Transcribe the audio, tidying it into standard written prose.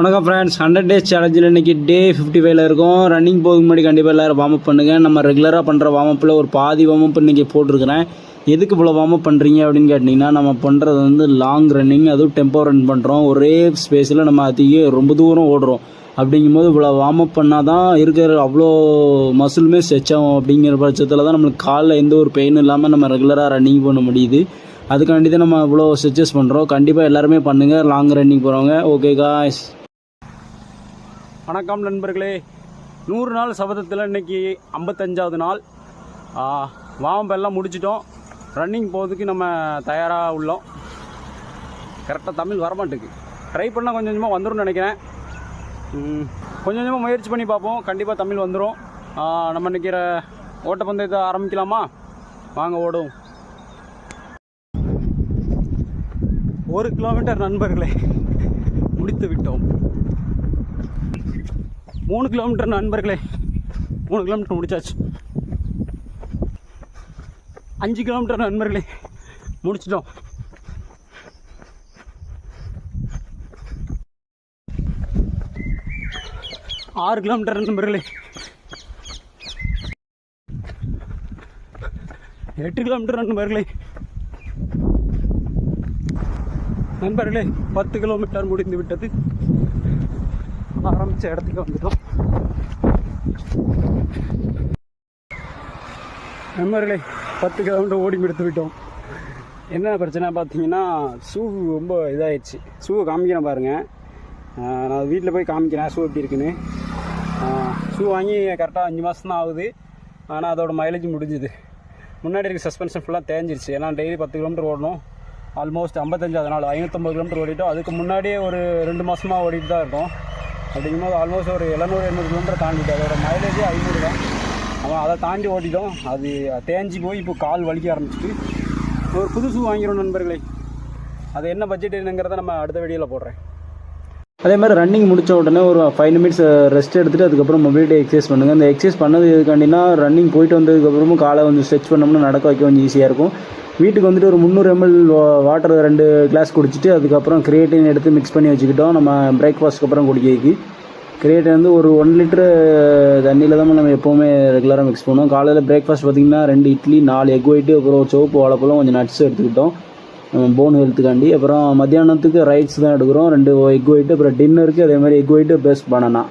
வணக்கம் friends, 100 days சேலஞ்சில் இன்றைக்கி டே 55 இருக்கும். ரன்னிங் போகிறதுக்கு முன்னாடி கண்டிப்பாக எல்லோரும் வார்ம் அப் பண்ணுங்கள். நம்ம ரெகுலராக பண்ணுற வார்ம் அப்பில் ஒரு பாதி வார்ம் அப் இன்றைக்கி போட்டிருக்கிறேன். எதுக்கு இவ்வளோ வார்ம் அப் பண்ணுறீங்க அப்படின்னு கேட்டிங்கன்னா, நம்ம பண்ணுறது வந்து லாங் ரன்னிங், அதுவும் டெம்போ ரன் பண்ணுறோம். ஒரே ஸ்பேஸில் நம்ம ரொம்ப தூரம் ஓடுறோம். அப்படிங்கும்போது இவ்வளோ வார்ம் அப் பண்ணால் தான் இருக்கிற அவ்வளோ மசிலுமே ஸ்ட்ரெச் ஆகும். அப்படிங்கிற பட்சத்தில் தான் நம்மளுக்கு காலில் எந்த ஒரு பெயின் இல்லாமல் நம்ம ரெகுலராக ரன்னிங் பண்ண முடியுது. அதுக்காண்டி தான் நம்ம இவ்வளோ ஸ்ட்ரெச்சஸ் பண்ணுறோம். கண்டிப்பாக எல்லாருமே பண்ணுங்கள் லாங் ரன்னிங் போகிறவங்க. ஓகே காய்ஸ், வணக்கம் நண்பர்களே. 100 நாள் சபதத்தில் இன்றைக்கி 55வது நாள். வார்ம் எல்லாம் முடிச்சிட்டோம். ரன்னிங் போகிறதுக்கு நம்ம தயாராக உள்ளோம். கரெக்டாக தமிழ் வரமாட்டுக்கு. ட்ரை பண்ணால் கொஞ்சம் கொஞ்சமாக வந்துடும் நினைக்கிறேன். கொஞ்சம் கொஞ்சமாக முயற்சி பண்ணி பார்ப்போம். கண்டிப்பாக தமிழ் வந்துடும். நம்ம நிற்கிற ஓட்டப்பந்தயத்தை ஆரம்பிக்கலாமா? வாங்க ஓடும். 1 கிலோமீட்டர் நண்பர்களே முடித்து விட்டோம். 3 கிலோமீட்டர் நண்பர்களே, 3 கிலோமீட்டர் முடிச்சாச்சு. 5 கிலோமீட்டர் நண்பர்களே முடிச்சிட்டோம். 6 கிலோமீட்டர் நண்பர்களே, 8 கிலோமீட்டர் நண்பர்களே, 10 கிலோமீட்டர் முடிந்து விட்டது. ஆரம்பித்த இடத்துக்கு வந்துட்டோம் நண்பர்களே. 10 கிலோமீட்டர் ஓடி எடுத்து விட்டோம். என்ன பிரச்சனை பார்த்தீங்கன்னா, ஷூ ரொம்ப இதாகிடுச்சு. ஷூவை காமிக்கிறேன் பாருங்கள். நான் வீட்டில் போய் காமிக்கிறேன் ஷூ எப்படி இருக்குன்னு. ஷூ வாங்கி கரெக்டாக 5 மாதம் தான் ஆகுது. ஆனால் அதோட மைலேஜ் முடிஞ்சுது. முன்னாடி இருக்க சஸ்பென்ஷன் ஃபுல்லாக தேஞ்சிருச்சு. ஏன்னா டெய்லி 10 கிலோமீட்டர் ஓடணும். ஆல்மோஸ்ட் 55வது நாள் 550 கிலோமீட்டர் ஓடிட்டோம். அதுக்கு முன்னாடியே ஒரு 2 மாதமாக ஓடிட்டு தான் இருக்கும். அப்படிங்கும்போது ஆல்மோஸ்ட் ஒரு 700-800 கிலோமீட்டர் தாண்டிட்டு அதோட மைலேஜே 500 தான். அவன் அதை தாண்டி ஓட்டிட்டோம். அது தேஞ்சி போய் இப்போ கால் வலிக்க ஆரம்பிச்சிட்டு ஒரு புது ஷூ வாங்கிடும் நண்பர்களே. அது என்ன பட்ஜெட் என்னங்கிறத நம்ம அடுத்த வீடியோவில் போடுறேன். அதே மாதிரி ரன்னிங் முடித்த உடனே ஒரு 5 நிமிட்ஸ் ரெஸ்ட் எடுத்துகிட்டு அதுக்கப்புறம் மொபிலிட்டி எக்ஸசைஸ் பண்ணுங்கள். இந்த எக்ஸசைஸ் பண்ணது எதுக்காண்டினா, ரன்னிங் போயிட்டு வந்ததுக்கப்புறமும் காலை கொஞ்சம் ஸ்ட்ரெச் பண்ணோம்னா நடக்க வைக்க கொஞ்சம் ஈஸியாக இருக்கும். வீட்டுக்கு வந்துட்டு ஒரு 300 ml வாட்டர் 2 கிளாஸ் குடிச்சிட்டு அதுக்கப்புறம் கிரியேட்டின் எடுத்து மிக்ஸ் பண்ணி வச்சுக்கிட்டோம். நம்ம பிரேக்ஃபாஸ்ட்டுக்கு அப்புறம் குடிக்கிறதுக்கு கிரியேட்டின் வந்து ஒரு 1 லிட்டரு தண்ணியில் தான் நம்ம எப்போவுமே ரெகுலராக மிக்ஸ் பண்ணுவோம். காலையில் பிரேக்ஃபாஸ்ட் பார்த்திங்கன்னா 2 இட்லி 4 எக் ஒயிட்டு அப்புறம் ஒரு சோப்பு வாழைப்பழம் கொஞ்சம் நட்ஸ் எடுத்துக்கிட்டோம் போன் ஹெல்த்துக்காண்டி. அப்புறம் மத்தியானத்துக்கு ரைஸ் தான் எடுக்கிறோம், 2 எக் ஒயிட்டு. அப்புறம் டின்னருக்கு அதே மாதிரி எக் ஒயிட்டு ப்ளஸ் பனானா.